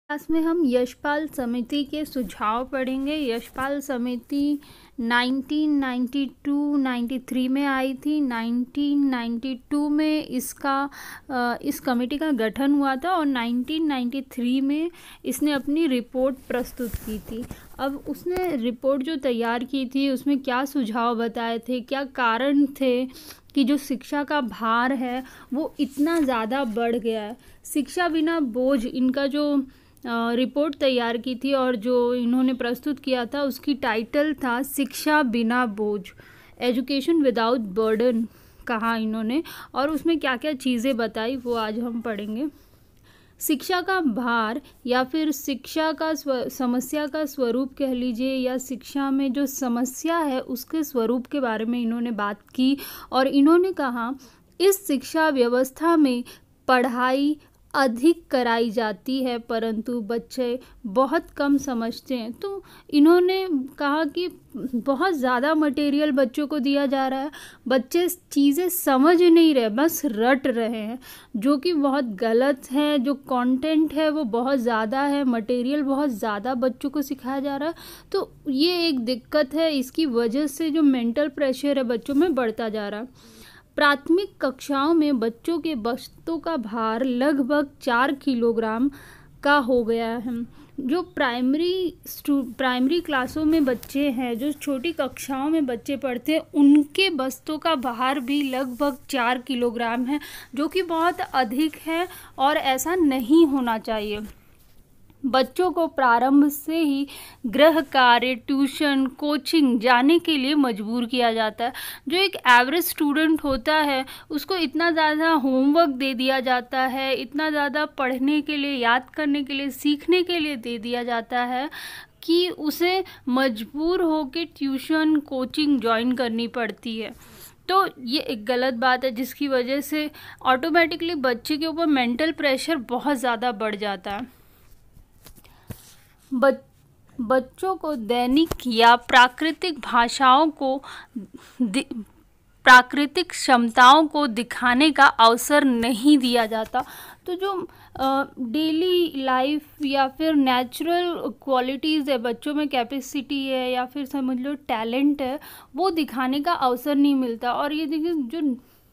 Class में हम यशपाल समिति के सुझाव पढ़ेंगे। यशपाल समिति 1992-93 में आई थी। 1992 में इस कमेटी का गठन हुआ था और 1993 में इसने अपनी रिपोर्ट प्रस्तुत की थी। अब उसने रिपोर्ट जो तैयार की थी उसमें क्या सुझाव बताए थे, क्या कारण थे कि जो शिक्षा का भार है वो इतना ज़्यादा बढ़ गया है। शिक्षा बिना बोझ, इनका जो रिपोर्ट तैयार की थी और जो इन्होंने प्रस्तुत किया था उसकी टाइटल था शिक्षा बिना बोझ, एजुकेशन विदाउट बर्डन कहा इन्होंने। और उसमें क्या क्या चीज़ें बताई वो आज हम पढ़ेंगे। शिक्षा का भार या फिर शिक्षा का समस्या का स्वरूप कह लीजिए, या शिक्षा में जो समस्या है उसके स्वरूप के बारे में इन्होंने बात की। और इन्होंने कहा इस शिक्षा व्यवस्था में पढ़ाई अधिक कराई जाती है परंतु बच्चे बहुत कम समझते हैं। तो इन्होंने कहा कि बहुत ज़्यादा मटेरियल बच्चों को दिया जा रहा है, बच्चे चीज़ें समझ नहीं रहे, बस रट रहे हैं, जो कि बहुत गलत है। जो कंटेंट है वो बहुत ज़्यादा है, मटेरियल बहुत ज़्यादा बच्चों को सिखाया जा रहा है। तो ये एक दिक्कत है, इसकी वजह से जो मेंटल प्रेशर है बच्चों में बढ़ता जा रहा है। प्राथमिक कक्षाओं में बच्चों के बस्तों का भार लगभग 4 किलोग्राम का हो गया है। जो प्राइमरी क्लासों में बच्चे हैं, जो छोटी कक्षाओं में बच्चे पढ़ते हैं, उनके बस्तों का भार भी लगभग 4 किलोग्राम है, जो कि बहुत अधिक है और ऐसा नहीं होना चाहिए। बच्चों को प्रारंभ से ही गृह कार्य, ट्यूशन, कोचिंग जाने के लिए मजबूर किया जाता है। जो एक एवरेज स्टूडेंट होता है उसको इतना ज़्यादा होमवर्क दे दिया जाता है, इतना ज़्यादा पढ़ने के लिए, याद करने के लिए, सीखने के लिए दे दिया जाता है कि उसे मजबूर होकर ट्यूशन, कोचिंग ज्वाइन करनी पड़ती है। तो ये एक गलत बात है जिसकी वजह से ऑटोमेटिकली बच्चे के ऊपर मेंटल प्रेशर बहुत ज़्यादा बढ़ जाता है। बच्चों को दैनिक या प्राकृतिक प्राकृतिक क्षमताओं को दिखाने का अवसर नहीं दिया जाता। तो जो डेली लाइफ या फिर नेचुरल क्वालिटीज़ है बच्चों में, कैपेसिटी है या फिर समझ लो टैलेंट है, वो दिखाने का अवसर नहीं मिलता। और ये देखिए जो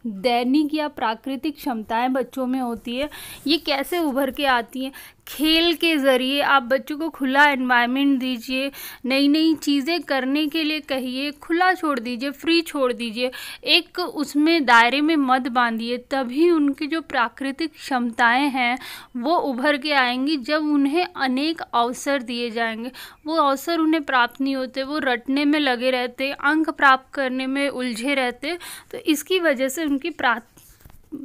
दैनिक या प्राकृतिक क्षमताएं बच्चों में होती है, ये कैसे उभर के आती हैं। खेल के ज़रिए आप बच्चों को खुला एनवायरनमेंट दीजिए, नई नई चीज़ें करने के लिए कहिए, खुला छोड़ दीजिए, फ्री छोड़ दीजिए, एक उसमें दायरे में मत बांधिए, तभी उनकी जो प्राकृतिक क्षमताएं हैं वो उभर के आएंगी। जब उन्हें अनेक अवसर दिए जाएंगे, वो अवसर उन्हें प्राप्त नहीं होते, वो रटने में लगे रहते, अंक प्राप्त करने में उलझे रहते। तो इसकी वजह से उनकी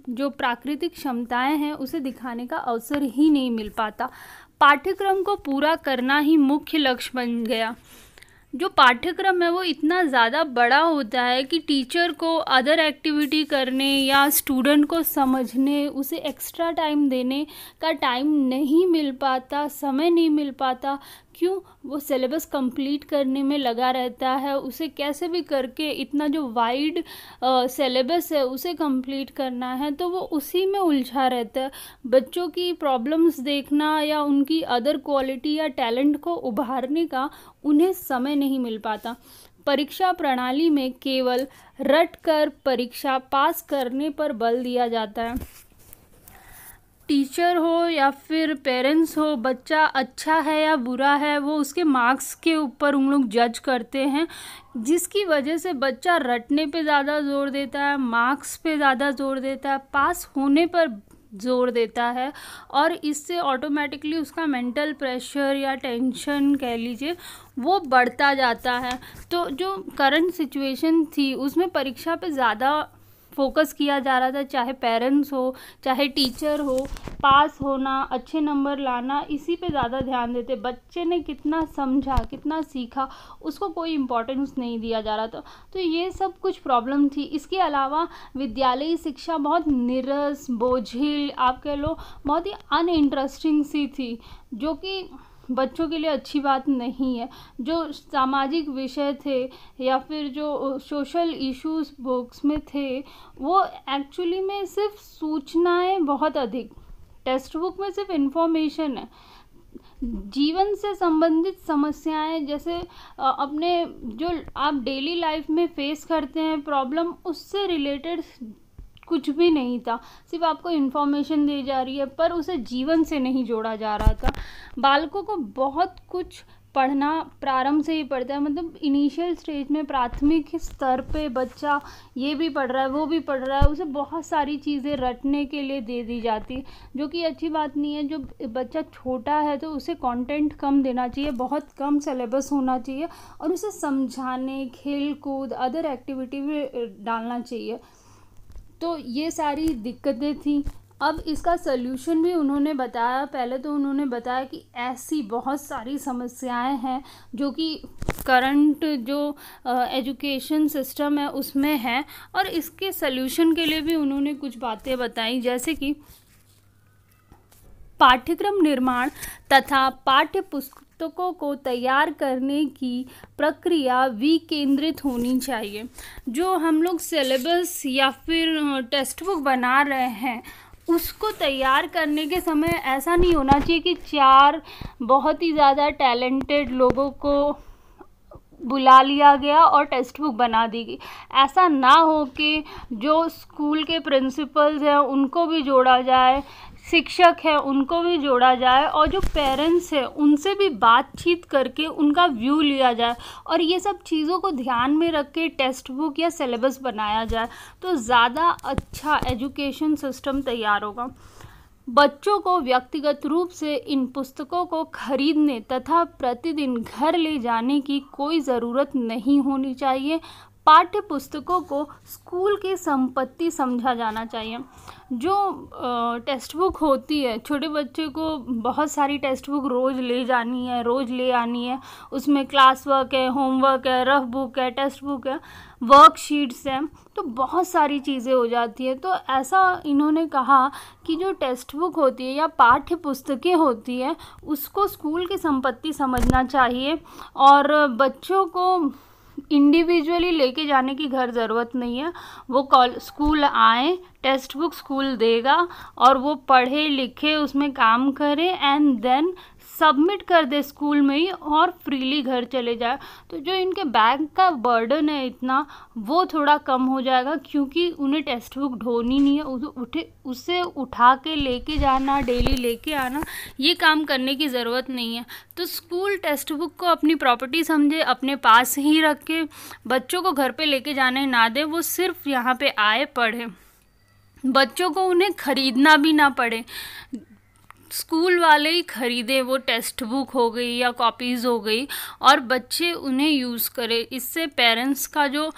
जो प्राकृतिक क्षमताएं हैं उसे दिखाने का अवसर ही नहीं मिल पाता। पाठ्यक्रम को पूरा करना ही मुख्य लक्ष्य बन गया। जो पाठ्यक्रम है वो इतना ज़्यादा बड़ा होता है कि टीचर को अदर एक्टिविटी करने या स्टूडेंट को समझने, उसे एक्स्ट्रा टाइम देने का टाइम नहीं मिल पाता, समय नहीं मिल पाता। क्यों? वो सिलेबस कंप्लीट करने में लगा रहता है, उसे कैसे भी करके इतना जो वाइड सिलेबस है उसे कंप्लीट करना है, तो वो उसी में उलझा रहता है। बच्चों की प्रॉब्लम्स देखना या उनकी अदर क्वालिटी या टैलेंट को उभारने का उन्हें समय नहीं मिल पाता। परीक्षा प्रणाली में केवल रट कर परीक्षा पास करने पर बल दिया जाता है। टीचर हो या फिर पेरेंट्स हो, बच्चा अच्छा है या बुरा है वो उसके मार्क्स के ऊपर उन लोग जज करते हैं, जिसकी वजह से बच्चा रटने पे ज़्यादा जोर देता है, मार्क्स पे ज़्यादा जोर देता है, पास होने पर जोर देता है। और इससे ऑटोमेटिकली उसका मेंटल प्रेशर या टेंशन कह लीजिए वो बढ़ता जाता है। तो जो करंट सिचुएशन थी उसमें परीक्षा पे ज़्यादा फोकस किया जा रहा था, चाहे पेरेंट्स हो चाहे टीचर हो, पास होना, अच्छे नंबर लाना, इसी पे ज़्यादा ध्यान देते। बच्चे ने कितना समझा, कितना सीखा, उसको कोई इम्पोर्टेंस नहीं दिया जा रहा था। तो ये सब कुछ प्रॉब्लम थी। इसके अलावा विद्यालयी शिक्षा बहुत नीरस, बोझिल, आप कह लो बहुत ही अनइंटरेस्टिंग सी थी, जो कि बच्चों के लिए अच्छी बात नहीं है। जो सामाजिक विषय थे या फिर जो सोशल इश्यूज बुक्स में थे वो एक्चुअली में सिर्फ सूचनाएं बहुत अधिक, टेक्स्ट बुक में सिर्फ इन्फॉर्मेशन है, जीवन से संबंधित समस्याएं, जैसे अपने जो आप डेली लाइफ में फेस करते हैं प्रॉब्लम, उससे रिलेटेड कुछ भी नहीं था, सिर्फ आपको इन्फॉर्मेशन दी जा रही है, पर उसे जीवन से नहीं जोड़ा जा रहा था। बालकों को बहुत कुछ पढ़ना प्रारंभ से ही पड़ता है, मतलब इनिशियल स्टेज में प्राथमिक स्तर पे बच्चा ये भी पढ़ रहा है वो भी पढ़ रहा है, उसे बहुत सारी चीज़ें रटने के लिए दे दी जाती, जो कि अच्छी बात नहीं है। जो बच्चा छोटा है तो उसे कंटेंट कम देना चाहिए, बहुत कम सिलेबस होना चाहिए, और उसे समझाने, खेल कूद, अदर एक्टिविटी में डालना चाहिए। तो ये सारी दिक्कतें थी। अब इसका सल्यूशन भी उन्होंने बताया। पहले तो उन्होंने बताया कि ऐसी बहुत सारी समस्याएं हैं जो कि करंट जो एजुकेशन सिस्टम है उसमें है, और इसके सल्यूशन के लिए भी उन्होंने कुछ बातें बताई, जैसे कि पाठ्यक्रम निर्माण तथा पाठ्य पुस्तकों को तैयार करने की प्रक्रिया विकेंद्रित होनी चाहिए। जो हम लोग सिलेबस या फिर टेक्स्ट बुक बना रहे हैं उसको तैयार करने के समय ऐसा नहीं होना चाहिए कि 4 बहुत ही ज़्यादा टैलेंटेड लोगों को बुला लिया गया और टेक्स्ट बुक बना दी गई। ऐसा ना हो कि जो स्कूल के प्रिंसिपल्स हैं उनको भी जोड़ा जाए, शिक्षक है उनको भी जोड़ा जाए, और जो पेरेंट्स हैं उनसे भी बातचीत करके उनका व्यू लिया जाए, और ये सब चीज़ों को ध्यान में रख के टेक्स्ट बुक या सिलेबस बनाया जाए, तो ज़्यादा अच्छा एजुकेशन सिस्टम तैयार होगा। बच्चों को व्यक्तिगत रूप से इन पुस्तकों को खरीदने तथा प्रतिदिन घर ले जाने की कोई ज़रूरत नहीं होनी चाहिए। पाठ्य पुस्तकों को स्कूल की संपत्ति समझा जाना चाहिए। जो टेक्स्ट बुक होती है, छोटे बच्चे को बहुत सारी टेक्स्ट बुक रोज़ ले जानी है, रोज़ ले आनी है, उसमें क्लास वर्क है, होमवर्क है, रफ बुक है, टेक्स्ट बुक है, वर्कशीट्स हैं, तो बहुत सारी चीज़ें हो जाती है। तो ऐसा इन्होंने कहा कि जो टेक्स्ट बुक होती है या पाठ्य पुस्तकें होती है उसको स्कूल की संपत्ति समझना चाहिए, और बच्चों को इंडिविजुअली लेके जाने की घर ज़रूरत नहीं है। वो स्कूल आए, टेक्स्ट बुक स्कूल देगा और वो पढ़े लिखे उसमें काम करे एंड देन सबमिट कर दे स्कूल में ही, और फ्रीली घर चले जाए। तो जो इनके बैग का बर्डन है इतना, वो थोड़ा कम हो जाएगा, क्योंकि उन्हें टेक्स्ट बुक ढोनी नहीं है, उसे उठा के लेके जाना, डेली लेके आना, ये काम करने की ज़रूरत नहीं है। तो स्कूल टेक्स्ट बुक को अपनी प्रॉपर्टी समझे, अपने पास ही रखे, बच्चों को घर पे लेके जाने ना दे, वो सिर्फ यहाँ पे आए पढ़े, बच्चों को उन्हें खरीदना भी ना पड़े, स्कूल वाले ही खरीदे वो टेक्स्ट बुक हो गई या कॉपीज़ हो गई, और बच्चे उन्हें यूज़ करें। इससे पेरेंट्स का जो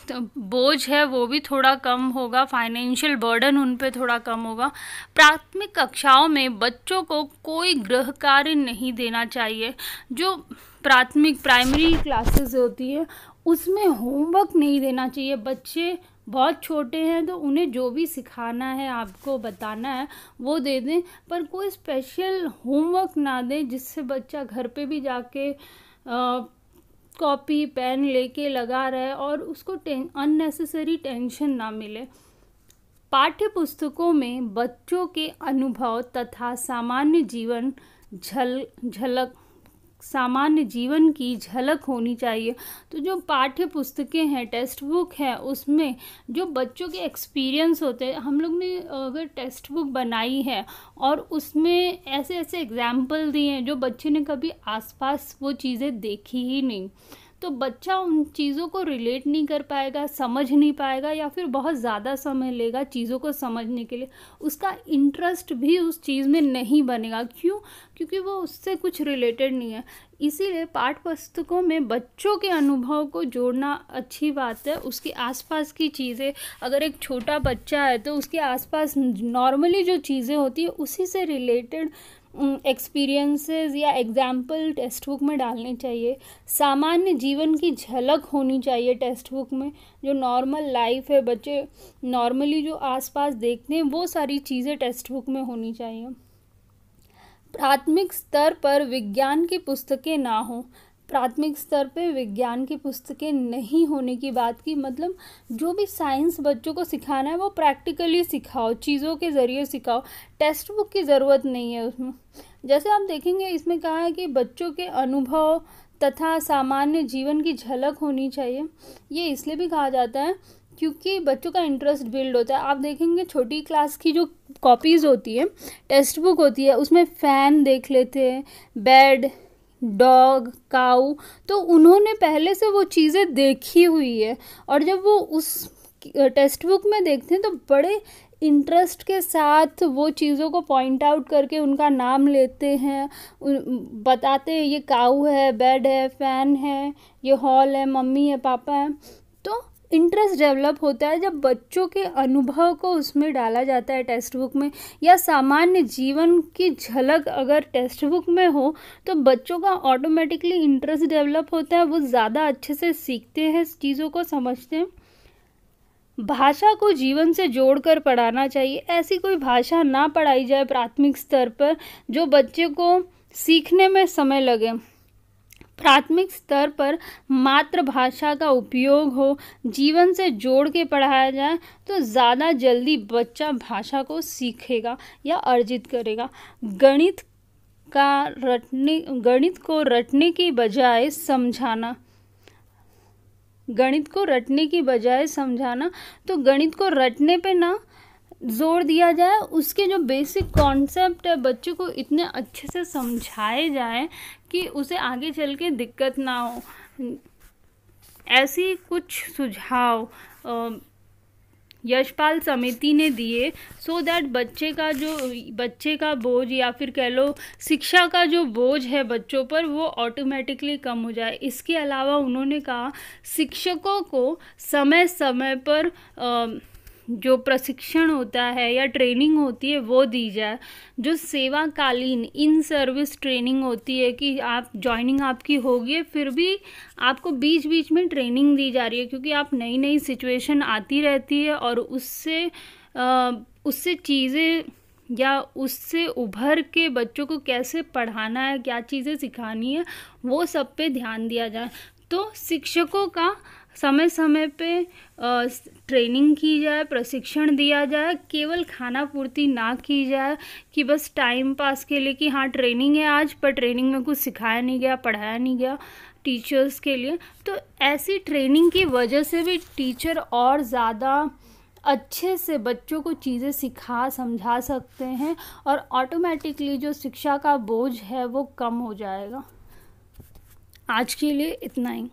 बोझ है वो भी थोड़ा कम होगा, फाइनेंशियल बर्डन उन पे थोड़ा कम होगा। प्राथमिक कक्षाओं में बच्चों को कोई गृह कार्य नहीं देना चाहिए। जो प्राइमरी क्लासेस होती है उसमें होमवर्क नहीं देना चाहिए। बच्चे बहुत छोटे हैं तो उन्हें जो भी सिखाना है, आपको बताना है, वो दे दें, पर कोई स्पेशल होमवर्क ना दें जिससे बच्चा घर पे भी जाके कॉपी पेन लेके लगा रहे और उसको अननेसेसरी टेंशन ना मिले। पाठ्य पुस्तकों में बच्चों के अनुभव तथा सामान्य जीवन की झलक होनी चाहिए। तो जो पाठ्य पुस्तकें हैं, टेक्स्ट बुक है, उसमें जो बच्चों के एक्सपीरियंस होते हैं, हम लोग ने अगर टेक्स्ट बुक बनाई है और उसमें ऐसे ऐसे एग्जाम्पल दिए हैं जो बच्चे ने कभी आसपास वो चीज़ें देखी ही नहीं, तो बच्चा उन चीज़ों को रिलेट नहीं कर पाएगा, समझ नहीं पाएगा, या फिर बहुत ज़्यादा समय लेगा चीज़ों को समझने के लिए। उसका इंटरेस्ट भी उस चीज़ में नहीं बनेगा। क्यों? क्योंकि वो उससे कुछ रिलेटेड नहीं है। इसीलिए पाठ्य पुस्तकों में बच्चों के अनुभव को जोड़ना अच्छी बात है। उसके आसपास की चीज़ें, अगर एक छोटा बच्चा है तो उसके आसपास नॉर्मली जो चीज़ें होती है उसी से रिलेटेड एक्सपीरियंसेस या एग्जाम्पल टेक्स्ट बुक में डालने चाहिए। सामान्य जीवन की झलक होनी चाहिए टेक्स्ट बुक में। जो नॉर्मल लाइफ है, बच्चे नॉर्मली जो आसपास देखते हैं, वो सारी चीज़ें टेक्स्ट बुक में होनी चाहिए। प्राथमिक स्तर पर विज्ञान की पुस्तकें ना हो। प्राथमिक स्तर पे विज्ञान की पुस्तकें नहीं होने की बात की, मतलब जो भी साइंस बच्चों को सिखाना है वो प्रैक्टिकली सिखाओ, चीज़ों के ज़रिए सिखाओ, टेक्स्ट बुक की ज़रूरत नहीं है उसमें। जैसे आप देखेंगे इसमें कहा है कि बच्चों के अनुभव तथा सामान्य जीवन की झलक होनी चाहिए। ये इसलिए भी कहा जाता है क्योंकि बच्चों का इंटरेस्ट बिल्ड होता है। आप देखेंगे छोटी क्लास की जो कॉपीज़ होती है, टेक्स्ट बुक होती है, उसमें फ़ैन देख लेते हैं, बेड, डॉग, काऊ, तो उन्होंने पहले से वो चीज़ें देखी हुई है और जब वो उस टेक्स्ट बुक में देखते हैं तो बड़े इंटरेस्ट के साथ वो चीज़ों को पॉइंट आउट करके उनका नाम लेते हैं, बताते हैं ये काऊ है, बेड है, फ़ैन है, ये हॉल है, मम्मी है, पापा है। तो इंटरेस्ट डेवलप होता है जब बच्चों के अनुभव को उसमें डाला जाता है टेक्स्ट बुक में, या सामान्य जीवन की झलक अगर टेक्स्ट बुक में हो तो बच्चों का ऑटोमेटिकली इंटरेस्ट डेवलप होता है, वो ज़्यादा अच्छे से सीखते हैं, चीज़ों को समझते हैं। भाषा को जीवन से जोड़कर पढ़ाना चाहिए। ऐसी कोई भाषा ना पढ़ाई जाए प्राथमिक स्तर पर जो बच्चे को सीखने में समय लगे। प्राथमिक स्तर पर मातृभाषा का उपयोग हो, जीवन से जोड़ के पढ़ाया जाए तो ज़्यादा जल्दी बच्चा भाषा को सीखेगा या अर्जित करेगा। गणित को रटने की बजाय समझाना, तो गणित को रटने पे ना जोर दिया जाए, उसके जो बेसिक कॉन्सेप्ट है बच्चों को इतने अच्छे से समझाए जाए कि उसे आगे चल के दिक्कत ना हो। ऐसी कुछ सुझाव यशपाल समिति ने दिए सो दैट बच्चे का बोझ या फिर कह लो शिक्षा का जो बोझ है बच्चों पर वो ऑटोमेटिकली कम हो जाए। इसके अलावा उन्होंने कहा शिक्षकों को समय समय पर जो प्रशिक्षण होता है या ट्रेनिंग होती है वो दी जाए। जो सेवाकालीन इन सर्विस ट्रेनिंग होती है कि आप जॉइनिंग आपकी होगी फिर भी आपको बीच बीच में ट्रेनिंग दी जा रही है, क्योंकि आप नई नई सिचुएशन आती रहती है और उससे चीज़ें या उससे उभर के बच्चों को कैसे पढ़ाना है, क्या चीज़ें सिखानी है, वो सब पे ध्यान दिया जाए। तो शिक्षकों का समय समय पे ट्रेनिंग की जाए, प्रशिक्षण दिया जाए, केवल खाना पूर्ति ना की जाए कि बस टाइम पास के लिए कि हाँ ट्रेनिंग है आज पर ट्रेनिंग में कुछ सिखाया नहीं गया, पढ़ाया नहीं गया टीचर्स के लिए। तो ऐसी ट्रेनिंग की वजह से भी टीचर और ज़्यादा अच्छे से बच्चों को चीज़ें समझा सकते हैं और ऑटोमेटिकली जो शिक्षा का बोझ है वो कम हो जाएगा। आज के लिए इतना ही।